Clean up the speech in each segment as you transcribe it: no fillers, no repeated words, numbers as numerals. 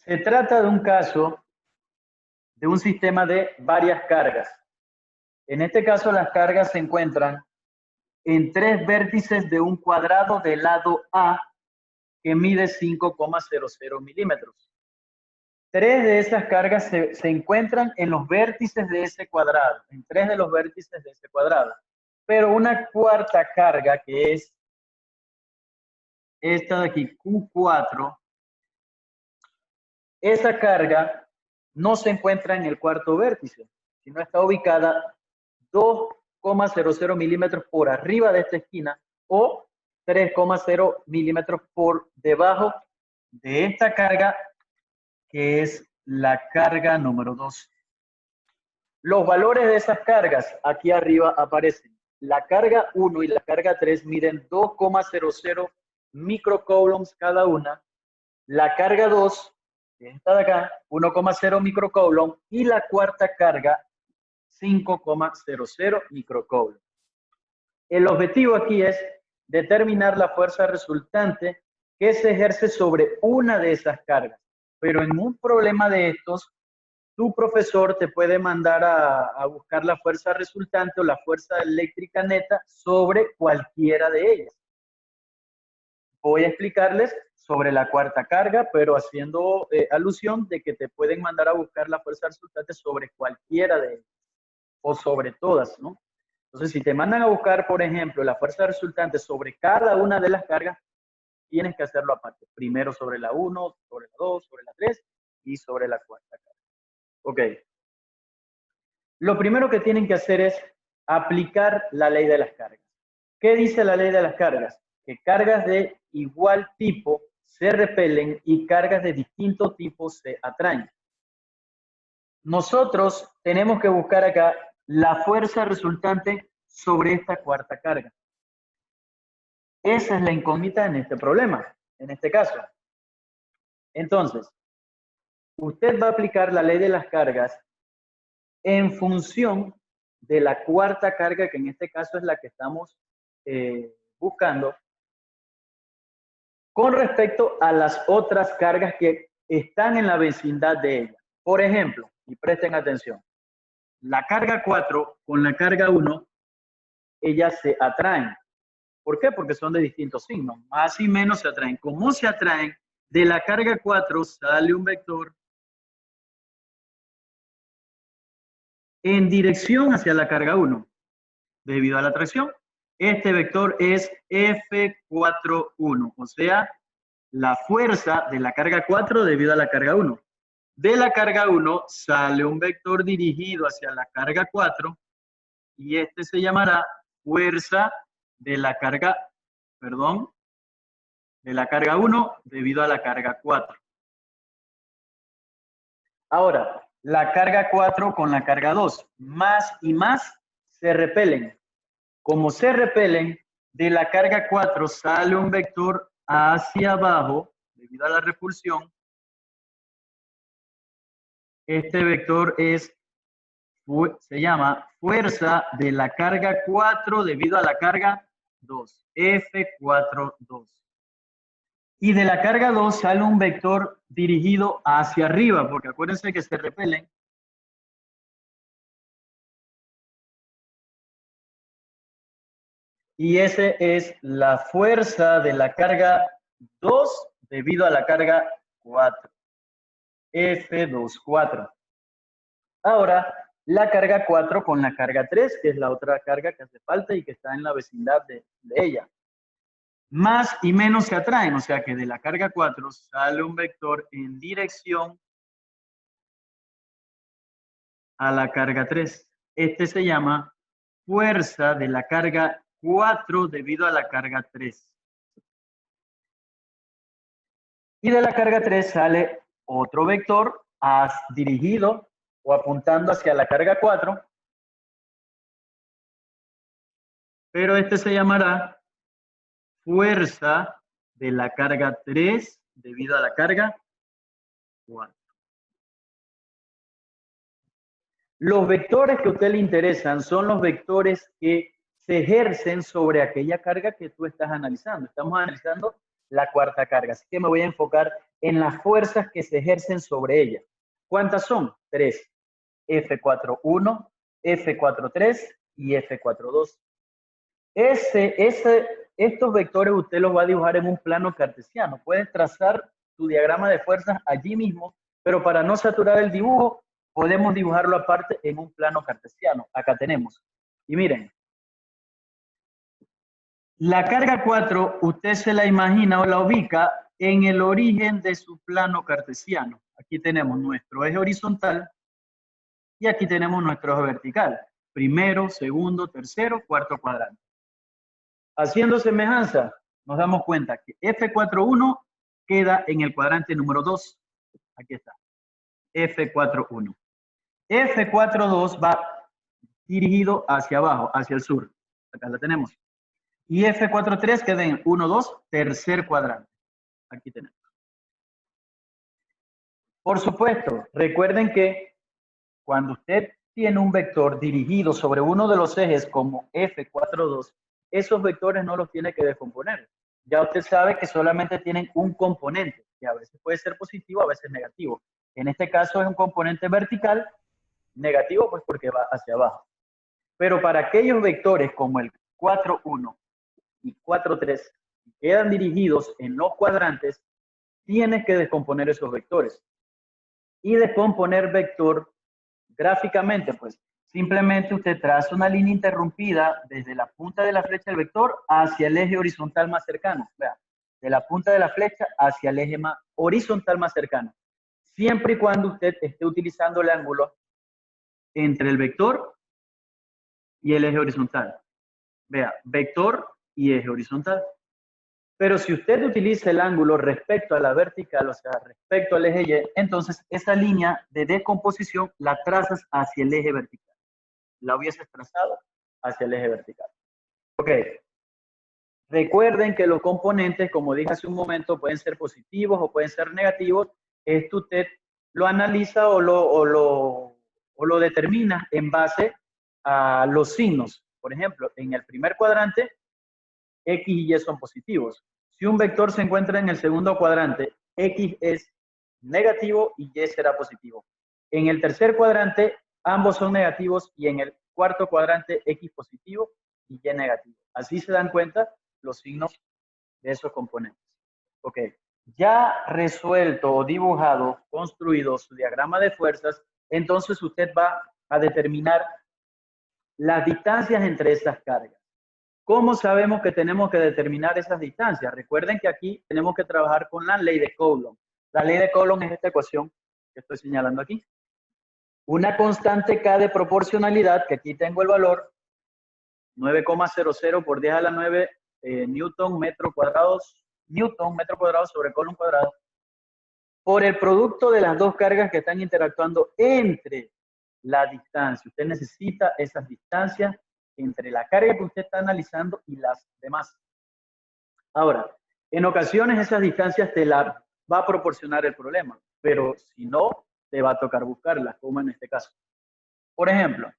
Se trata de un caso de un sistema de varias cargas. En este caso, las cargas se encuentran en 3 vértices de un cuadrado del lado A que mide 5,00 milímetros. 3 de esas cargas se encuentran en los vértices de ese cuadrado, en 3 de los vértices de ese cuadrado. Pero una cuarta carga, que es esta de aquí, Q4, esa carga no se encuentra en el cuarto vértice, sino está ubicada 2,00 milímetros por arriba de esta esquina o 3,0 milímetros por debajo de esta carga, que es la carga número 2. Los valores de esas cargas aquí arriba aparecen. La carga 1 y la carga 3 miden 2,00 microcoulombs cada una. La carga 2, esta de acá, 1,0 microcoulomb, y la cuarta carga, 5,00 microcoulomb. El objetivo aquí es determinar la fuerza resultante que se ejerce sobre una de esas cargas. Pero en un problema de estos, tu profesor te puede mandar a buscar la fuerza resultante o la fuerza eléctrica neta sobre cualquiera de ellas. Voy a explicarles sobre la cuarta carga, pero haciendo alusión de que te pueden mandar a buscar la fuerza resultante sobre cualquiera de ellas, o sobre todas, ¿no? Entonces, si te mandan a buscar, por ejemplo, la fuerza resultante sobre cada una de las cargas, tienes que hacerlo aparte. Primero sobre la 1, sobre la 2, sobre la 3 y sobre la cuarta carga. Ok. Lo primero que tienen que hacer es aplicar la ley de las cargas. ¿Qué dice la ley de las cargas? Que cargas de igual tipo se repelen y cargas de distinto tipo se atraen. Nosotros tenemos que buscar acá la fuerza resultante sobre esta cuarta carga. Esa es la incógnita en este problema, en este caso. Entonces, usted va a aplicar la ley de las cargas en función de la cuarta carga, que en este caso es la que estamos buscando, con respecto a las otras cargas que están en la vecindad de ella. Por ejemplo, y presten atención, la carga 4 con la carga 1, ellas se atraen. ¿Por qué? Porque son de distintos signos. Más y menos se atraen. ¿Cómo se atraen? De la carga 4 sale un vector en dirección hacia la carga 1. Debido a la atracción, este vector es F41, o sea, la fuerza de la carga 4 debido a la carga 1. De la carga 1 sale un vector dirigido hacia la carga 4 y este se llamará fuerza de la carga, de la carga 1 debido a la carga 4. Ahora, la carga 4 con la carga 2, más y más se repelen. Como se repelen, de la carga 4 sale un vector hacia abajo debido a la repulsión. Este vector se llama fuerza de la carga 4 debido a la carga 2, F42. Y de la carga 2 sale un vector dirigido hacia arriba, porque acuérdense que se repelen. Y ese es la fuerza de la carga 2 debido a la carga 4, F24. Ahora, la carga 4 con la carga 3, que es la otra carga que hace falta y que está en la vecindad de ella. Más y menos se atraen, o sea que de la carga 4 sale un vector en dirección a la carga 3. Este se llama fuerza de la carga 4 debido a la carga 3. Y de la carga 3 sale otro vector dirigido o apuntando hacia la carga 4. Pero este se llamará fuerza de la carga 3 debido a la carga 4. Los vectores que a usted le interesan son los vectores que se ejercen sobre aquella carga que tú estás analizando. Estamos analizando la cuarta carga, así que me voy a enfocar en las fuerzas que se ejercen sobre ella. ¿Cuántas son? 3. F4.1, F4.3 y F4.2. Estos vectores usted los va a dibujar en un plano cartesiano. Puedes trazar tu diagrama de fuerzas allí mismo, pero para no saturar el dibujo, podemos dibujarlo aparte en un plano cartesiano. Acá tenemos. Y miren, la carga 4, usted se la imagina o la ubica en el origen de su plano cartesiano. Aquí tenemos nuestro eje horizontal y aquí tenemos nuestro eje vertical. Primero, segundo, tercero, cuarto cuadrante. Haciendo semejanza, nos damos cuenta que F4.1 queda en el cuadrante número 2. Aquí está. F4.1. F4.2 va dirigido hacia abajo, hacia el sur. Acá la tenemos. Y F4.3 queda en 1, 2, tercer cuadrante. Aquí tenemos. Por supuesto, recuerden que cuando usted tiene un vector dirigido sobre uno de los ejes como F4.2, esos vectores no los tiene que descomponer. Ya usted sabe que solamente tienen un componente, que a veces puede ser positivo, a veces negativo. En este caso es un componente vertical, negativo pues porque va hacia abajo. Pero para aquellos vectores como el 4.1 y 4.3 que quedan dirigidos en los cuadrantes, tienes que descomponer esos vectores. Y descomponer vector gráficamente, pues simplemente usted traza una línea interrumpida desde la punta de la flecha del vector hacia el eje horizontal más cercano. Vea, de la punta de la flecha hacia el eje horizontal más cercano. Siempre y cuando usted esté utilizando el ángulo entre el vector y el eje horizontal. Vea, vector y eje horizontal. Pero si usted utiliza el ángulo respecto a la vertical, o sea, respecto al eje Y, entonces esa línea de descomposición la trazas hacia el eje vertical. La hubieses trazado hacia el eje vertical. Ok. Recuerden que los componentes, como dije hace un momento, pueden ser positivos o pueden ser negativos. Esto usted lo analiza o lo determina en base a los signos. Por ejemplo, en el primer cuadrante, X y Y son positivos. Si un vector se encuentra en el segundo cuadrante, X es negativo y Y será positivo. En el tercer cuadrante, ambos son negativos y en el cuarto cuadrante, X positivo y Y negativo. Así se dan cuenta los signos de esos componentes. Ok, ya resuelto o dibujado, construido su diagrama de fuerzas, entonces usted va a determinar las distancias entre esas cargas. ¿Cómo sabemos que tenemos que determinar esas distancias? Recuerden que aquí tenemos que trabajar con la ley de Coulomb. La ley de Coulomb es esta ecuación que estoy señalando aquí. Una constante K de proporcionalidad, que aquí tengo el valor, 9,00 por 10 a la 9 Newton metro cuadrado sobre Coulomb cuadrado, por el producto de las dos cargas que están interactuando entre la distancia. Usted necesita esas distancias entre la carga que usted está analizando y las demás. Ahora, en ocasiones esas distancias te las va a proporcionar el problema, pero si no, te va a tocar buscarlas, como en este caso. Por ejemplo,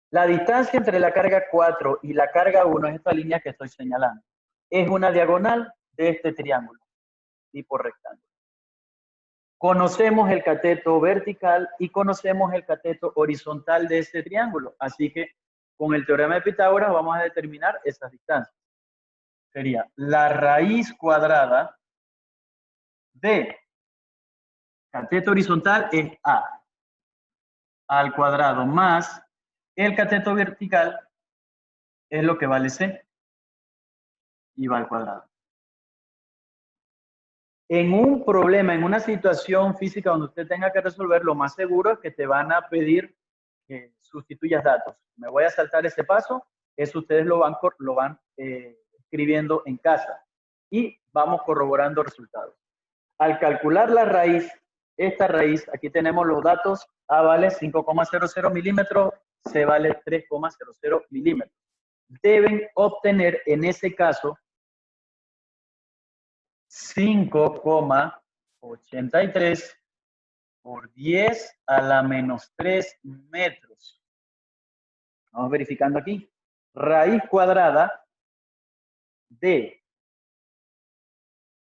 la distancia entre la carga 4 y la carga 1 es esta línea que estoy señalando. Es una diagonal de este triángulo, tipo rectángulo. Conocemos el cateto vertical y conocemos el cateto horizontal de este triángulo. Así que con el teorema de Pitágoras vamos a determinar esas distancias. Sería la raíz cuadrada de cateto horizontal es A al cuadrado más el cateto vertical es lo que vale C y va al cuadrado. En un problema, en una situación física donde usted tenga que resolver, lo más seguro es que te van a pedir que sustituyas datos. Me voy a saltar ese paso, eso ustedes lo van escribiendo en casa y vamos corroborando resultados. Al calcular la raíz, esta raíz, aquí tenemos los datos, A vale 5,00 milímetros, C vale 3,00 milímetros. Deben obtener en ese caso 5,83 por 10 a la menos 3 metros. Vamos verificando aquí. Raíz cuadrada de,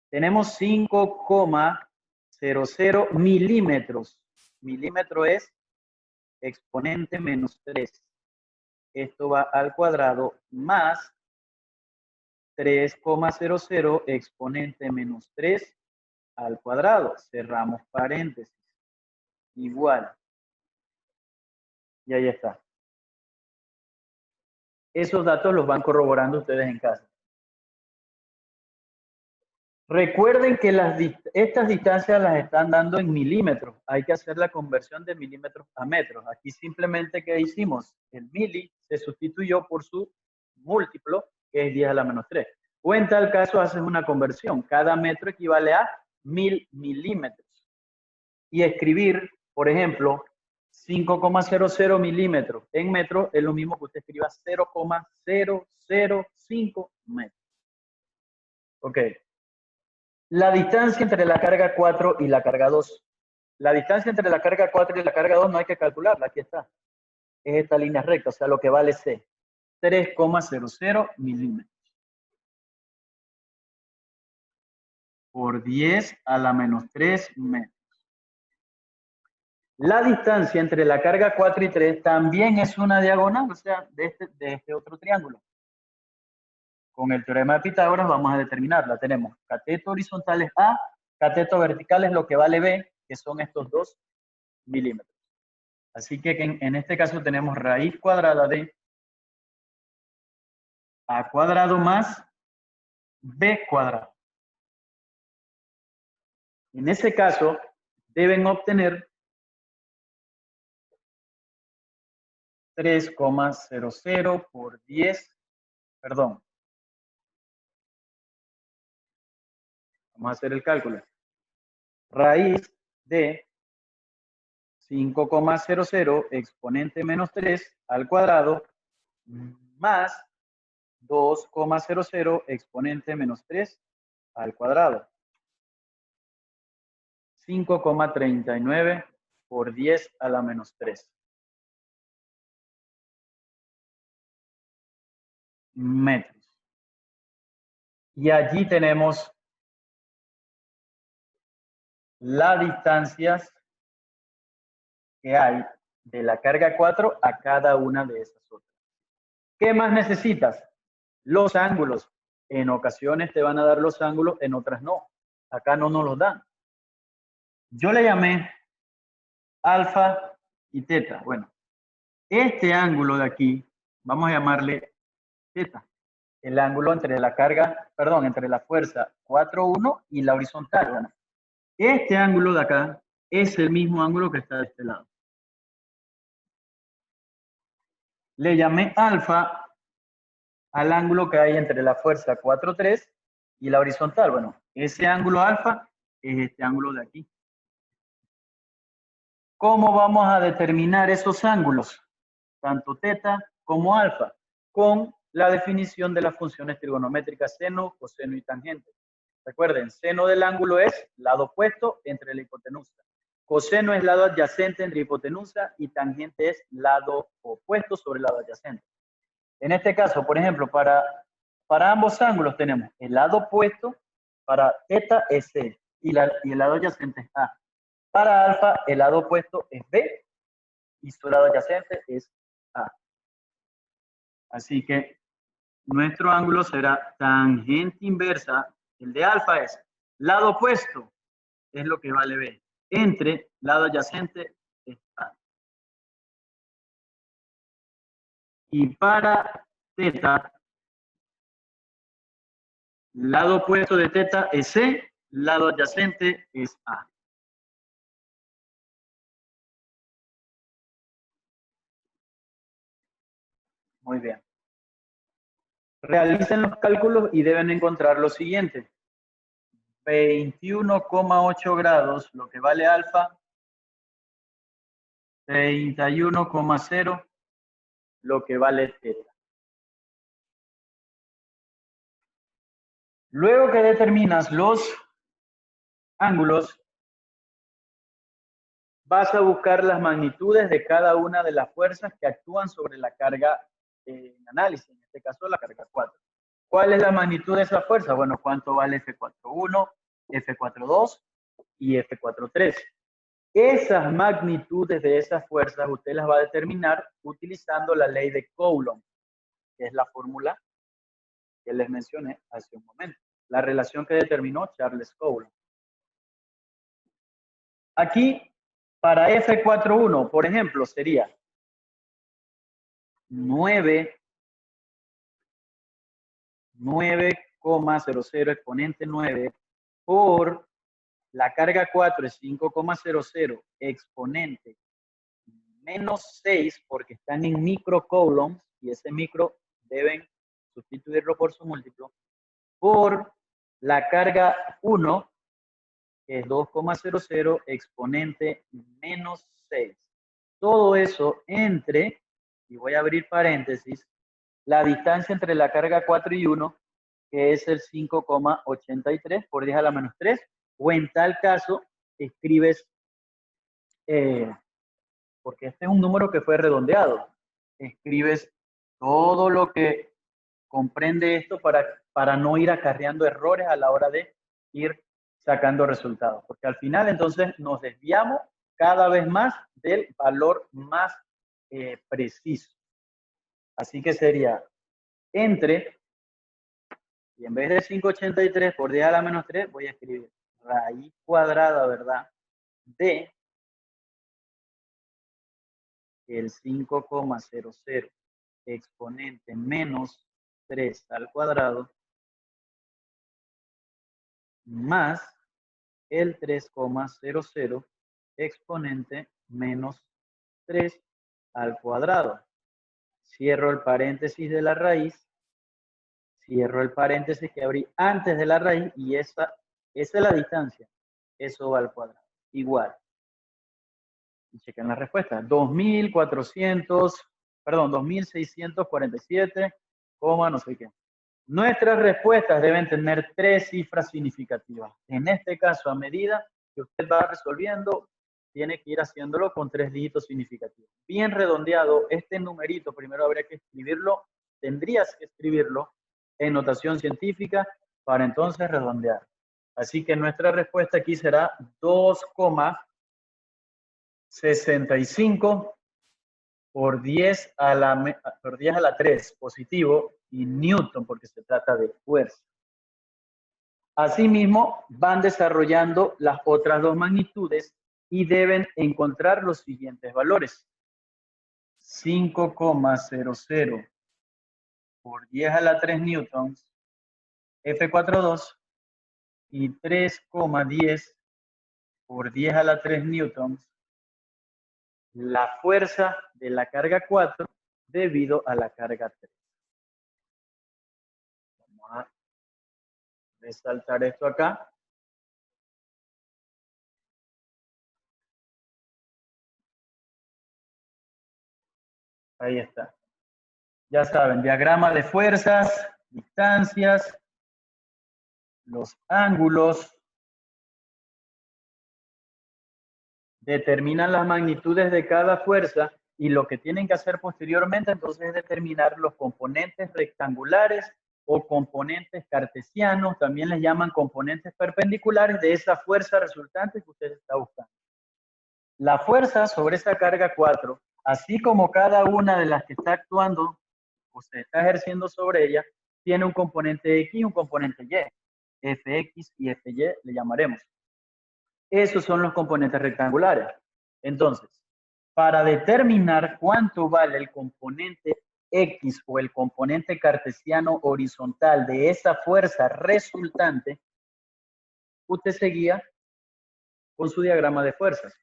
tenemos 5,83 0,00 milímetros. Milímetro es exponente menos 3. Esto va al cuadrado más 3,00 exponente menos 3 al cuadrado. Cerramos paréntesis. Igual. Y ahí está. Esos datos los van corroborando ustedes en casa. Recuerden que estas distancias las están dando en milímetros. Hay que hacer la conversión de milímetros a metros. Aquí simplemente, ¿qué hicimos? El mili se sustituyó por su múltiplo, que es 10 a la menos 3. O en tal caso haces una conversión. Cada metro equivale a 1000 milímetros. Y escribir, por ejemplo, 5,00 milímetros en metros es lo mismo que usted escriba 0,005 metros. Ok. La distancia entre la carga 4 y la carga 2. La distancia entre la carga 4 y la carga 2 no hay que calcularla, aquí está. Es esta línea recta, o sea, lo que vale C. 3,00 milímetros. Por 10 a la menos 3 metros. La distancia entre la carga 4 y 3 también es una diagonal, o sea, de este otro triángulo. Con el teorema de Pitágoras vamos a determinarla. Tenemos cateto horizontal es A, cateto vertical es lo que vale B, que son estos 2 milímetros. Así que en este caso tenemos raíz cuadrada de A cuadrado más B cuadrado. En ese caso deben obtener 3,00 por 10, perdón. Vamos a hacer el cálculo. Raíz de 5,00 exponente menos 3 al cuadrado más 2,00 exponente menos 3 al cuadrado. 5,39 por 10 a la menos 3. Metros. Y allí tenemos las distancias que hay de la carga 4 a cada una de esas otras. ¿Qué más necesitas? Los ángulos. En ocasiones te van a dar los ángulos, en otras no. Acá no nos los dan. Yo le llamé alfa y teta. Bueno, este ángulo de aquí, vamos a llamarle teta. El ángulo entre la carga, perdón, entre la fuerza 4,1 y la horizontal. Bueno, este ángulo de acá es el mismo ángulo que está de este lado. Le llamé alfa al ángulo que hay entre la fuerza 4,3 y la horizontal. Bueno, ese ángulo alfa es este ángulo de aquí. ¿Cómo vamos a determinar esos ángulos? Tanto teta como alfa, con la definición de las funciones trigonométricas seno, coseno y tangente. Recuerden, seno del ángulo es lado opuesto entre la hipotenusa. Coseno es lado adyacente entre hipotenusa y tangente es lado opuesto sobre el lado adyacente. En este caso, por ejemplo, para ambos ángulos tenemos el lado opuesto, para teta es C y el lado adyacente es A. Para alfa, el lado opuesto es B y su lado adyacente es A. Así que nuestro ángulo será tangente inversa. El de alfa es lado opuesto, es lo que vale B. Entre lado adyacente es A. Y para teta, lado opuesto de teta es C, lado adyacente es A. Muy bien. Realicen los cálculos y deben encontrar lo siguiente. 21,8 grados, lo que vale alfa. 31,0, lo que vale teta. Luego que determinas los ángulos, vas a buscar las magnitudes de cada una de las fuerzas que actúan sobre la carga en análisis, en este caso la carga 4. ¿Cuál es la magnitud de esa fuerza? Bueno, ¿cuánto vale F4.1, F4.2 y F4.3. Esas magnitudes de esas fuerzas usted las va a determinar utilizando la ley de Coulomb, que es la fórmula que les mencioné hace un momento. La relación que determinó Charles Coulomb. Aquí, para F4.1, por ejemplo, sería 9,00 exponente 9 por la carga 4 es 5,00 exponente menos 6 porque están en microcoulombs y ese micro deben sustituirlo por su múltiplo por la carga 1 que es 2,00 exponente menos 6. Todo eso entre, y voy a abrir paréntesis, la distancia entre la carga 4 y 1, que es el 5,83 por 10 a la menos 3, o en tal caso, escribes, porque este es un número que fue redondeado, escribes todo lo que comprende esto para no ir acarreando errores a la hora de ir sacando resultados, porque al final entonces nos desviamos cada vez más del valor más preciso. Así que sería entre, y en vez de 5,83 por 10 a la menos 3, voy a escribir raíz cuadrada, ¿verdad? De el 5,00 exponente menos 3 al cuadrado más el 3,00 exponente menos 3 al cuadrado. Cierro el paréntesis de la raíz, cierro el paréntesis que abrí antes de la raíz y esa es la distancia. Eso va al cuadrado. Igual. Y chequen la respuesta. 2.647, no sé qué. Nuestras respuestas deben tener 3 cifras significativas. En este caso, a medida que usted va resolviendo, tiene que ir haciéndolo con 3 dígitos significativos. Bien redondeado, este numerito primero habría que escribirlo, tendrías que escribirlo en notación científica para entonces redondear. Así que nuestra respuesta aquí será 2,65 por 10 a la 3 positivo y newton porque se trata de fuerza. Asimismo, van desarrollando las otras dos magnitudes y deben encontrar los siguientes valores. 5,00 por 10 a la 3 newtons, F4.2, y 3,10 por 10 a la 3 newtons, la fuerza de la carga 4 debido a la carga 3. Vamos a resaltar esto acá. Ahí está. Ya saben, diagrama de fuerzas, distancias, los ángulos, determinan las magnitudes de cada fuerza y lo que tienen que hacer posteriormente entonces es determinar los componentes rectangulares o componentes cartesianos, también les llaman componentes perpendiculares de esa fuerza resultante que usted está buscando. La fuerza sobre esa carga 4, así como cada una de las que está actuando, usted está ejerciendo sobre ella, tiene un componente X y un componente Y. Fx y Fy le llamaremos. Esos son los componentes rectangulares. Entonces, para determinar cuánto vale el componente X o el componente cartesiano horizontal de esa fuerza resultante, usted se guía con su diagrama de fuerzas.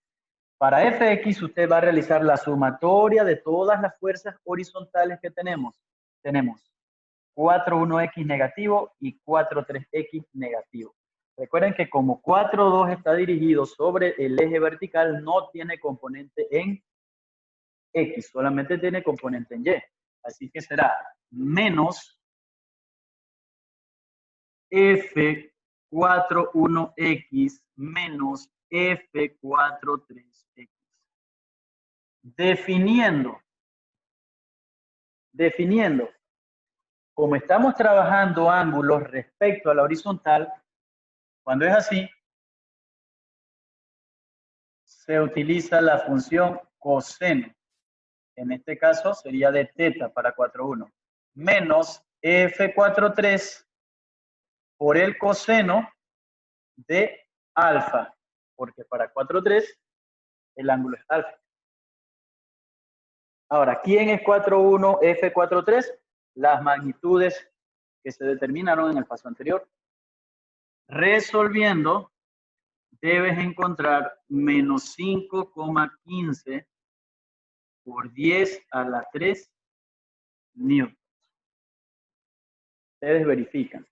Para Fx usted va a realizar la sumatoria de todas las fuerzas horizontales que tenemos. Tenemos 4,1x negativo y 4,3x negativo. Recuerden que como 4,2 está dirigido sobre el eje vertical, no tiene componente en X, solamente tiene componente en Y. Así que será menos F41X menos F43X. Definiendo, como estamos trabajando ángulos respecto a la horizontal, cuando es así, se utiliza la función coseno. En este caso sería de teta para 4,1. Menos F4,3 por el coseno de alfa. Porque para 4,3 el ángulo es alfa. Ahora, ¿quién es 4,1, F4,3? Las magnitudes que se determinaron en el paso anterior. Resolviendo, debes encontrar menos 5,15 por 10 a la 3 newtons. Ustedes verifican.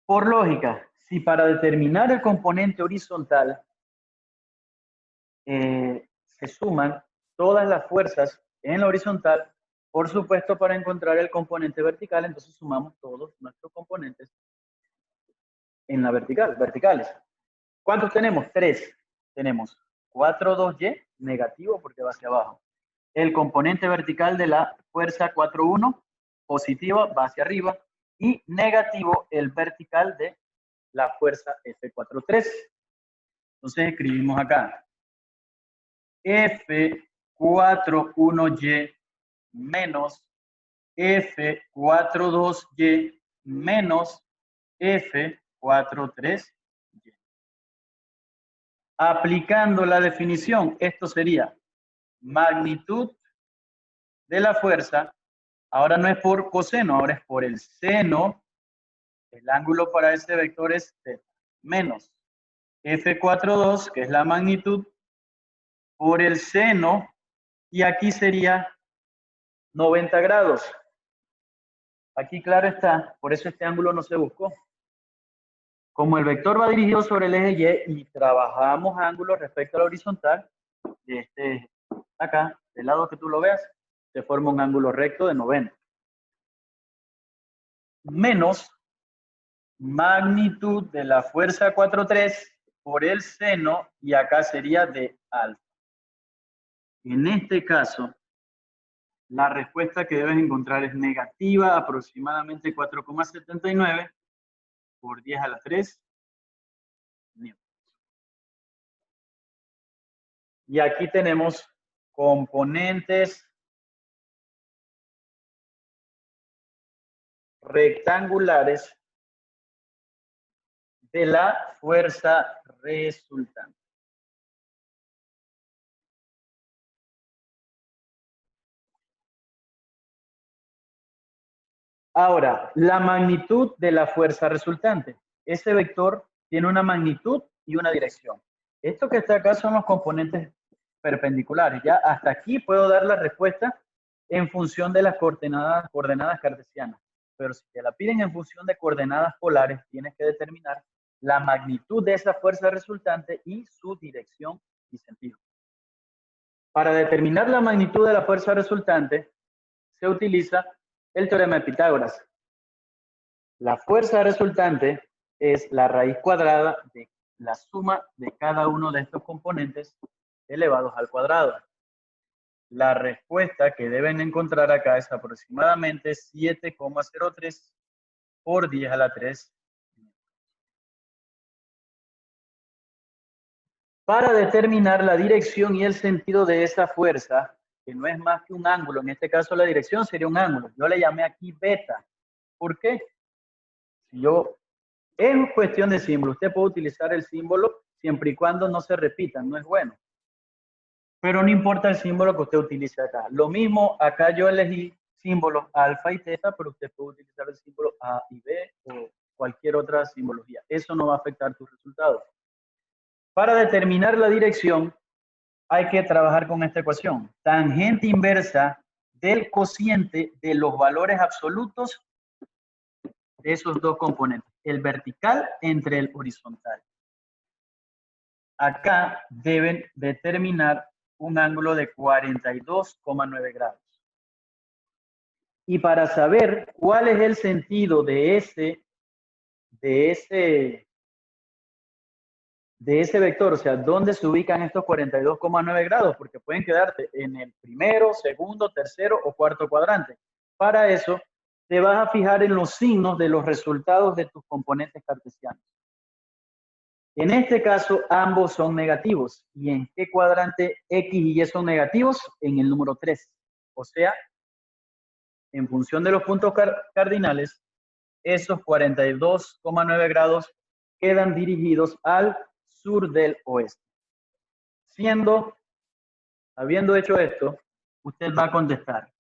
Por lógica, si para determinar el componente horizontal se suman todas las fuerzas en la horizontal, por supuesto para encontrar el componente vertical, entonces sumamos todos nuestros componentes en la verticales. ¿Cuántos tenemos? 3. Tenemos 4,2y negativo porque va hacia abajo. El componente vertical de la fuerza 4,1 positiva va hacia arriba y negativo el vertical de la fuerza F4,3. Entonces escribimos acá F4,1y menos F4,2y menos F4,3y. Aplicando la definición, esto sería magnitud de la fuerza. Ahora no es por coseno, ahora es por el seno. El ángulo para ese vector es θ, menos F4,2, que es la magnitud, por el seno, y aquí sería 90 grados. Aquí claro está, por eso este ángulo no se buscó. Como el vector va dirigido sobre el eje Y y trabajamos ángulos respecto a la horizontal, de acá, del lado que tú lo veas, se forma un ángulo recto de 90. Menos magnitud de la fuerza 4,3 por el seno, y acá sería de alfa. En este caso, la respuesta que debes encontrar es negativa, aproximadamente 4,79 por 10 a la 3 newtons. Y aquí tenemos componentes rectangulares de la fuerza resultante. Ahora, la magnitud de la fuerza resultante. Ese vector tiene una magnitud y una dirección. Esto que está acá son los componentes perpendiculares. Ya hasta aquí puedo dar la respuesta en función de las coordenadas cartesianas. Pero si te la piden en función de coordenadas polares, tienes que determinar la magnitud de esa fuerza resultante y su dirección y sentido. Para determinar la magnitud de la fuerza resultante, se utiliza el teorema de Pitágoras. La fuerza resultante es la raíz cuadrada de la suma de cada uno de estos componentes elevados al cuadrado. La respuesta que deben encontrar acá es aproximadamente 7,03 por 10 a la 3. Para determinar la dirección y el sentido de esa fuerza, que no es más que un ángulo, en este caso la dirección sería un ángulo. Yo le llamé aquí beta. ¿Por qué? Si yo, es cuestión de símbolo. Usted puede utilizar el símbolo siempre y cuando no se repitan, no es bueno. Pero no importa el símbolo que usted utilice acá. Lo mismo, acá yo elegí símbolos alfa y teta, pero usted puede utilizar el símbolo A y B o cualquier otra simbología. Eso no va a afectar tus resultados. Para determinar la dirección, hay que trabajar con esta ecuación. Tangente inversa del cociente de los valores absolutos de esos dos componentes. El vertical entre el horizontal. Acá deben determinar un ángulo de 42,9 grados. Y para saber cuál es el sentido de ese vector, o sea, dónde se ubican estos 42,9 grados, porque pueden quedarte en el primero, segundo, tercero o cuarto cuadrante. Para eso, te vas a fijar en los signos de los resultados de tus componentes cartesianos. En este caso, ambos son negativos. ¿Y en qué cuadrante X y Y son negativos? En el número 3. O sea, en función de los puntos cardinales, esos 42,9 grados quedan dirigidos al sur del oeste. Habiendo hecho esto, usted va a contestar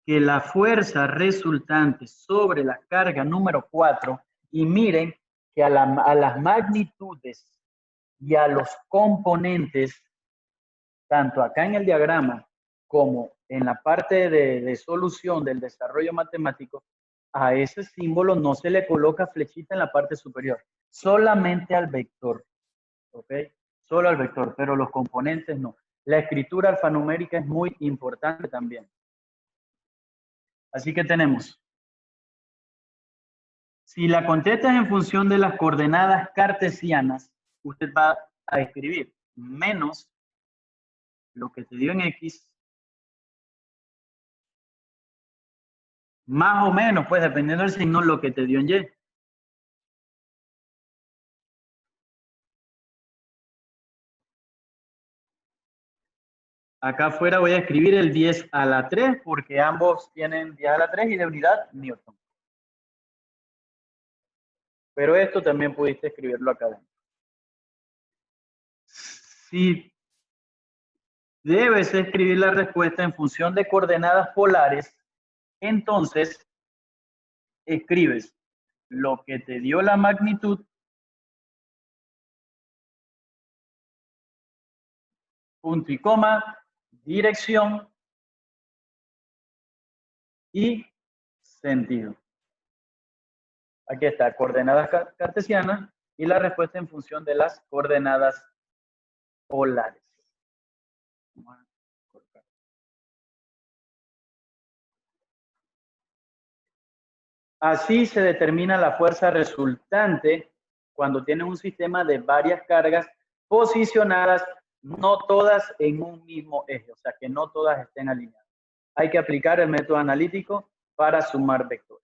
que la fuerza resultante sobre la carga número 4, y miren que a las magnitudes y a los componentes, tanto acá en el diagrama como en la parte de solución del desarrollo matemático, a ese símbolo no se le coloca flechita en la parte superior, solamente al vector, ¿ok? Solo al vector, pero los componentes no. La escritura alfanumérica es muy importante también. Así que tenemos, si la contestas en función de las coordenadas cartesianas, usted va a escribir menos lo que te dio en X, más o menos, pues dependiendo del signo, lo que te dio en Y. Acá afuera voy a escribir el 10 a la 3 porque ambos tienen 10 a la 3 y de unidad Newton. Pero esto también pudiste escribirlo acá adentro. Si debes escribir la respuesta en función de coordenadas polares, entonces escribes lo que te dio la magnitud, punto y coma, dirección y sentido. Aquí está, coordenadas cartesianas y la respuesta en función de las coordenadas polares. Así se determina la fuerza resultante cuando tienes un sistema de varias cargas posicionadas, no todas en un mismo eje, o sea que no todas estén alineadas. Hay que aplicar el método analítico para sumar vectores.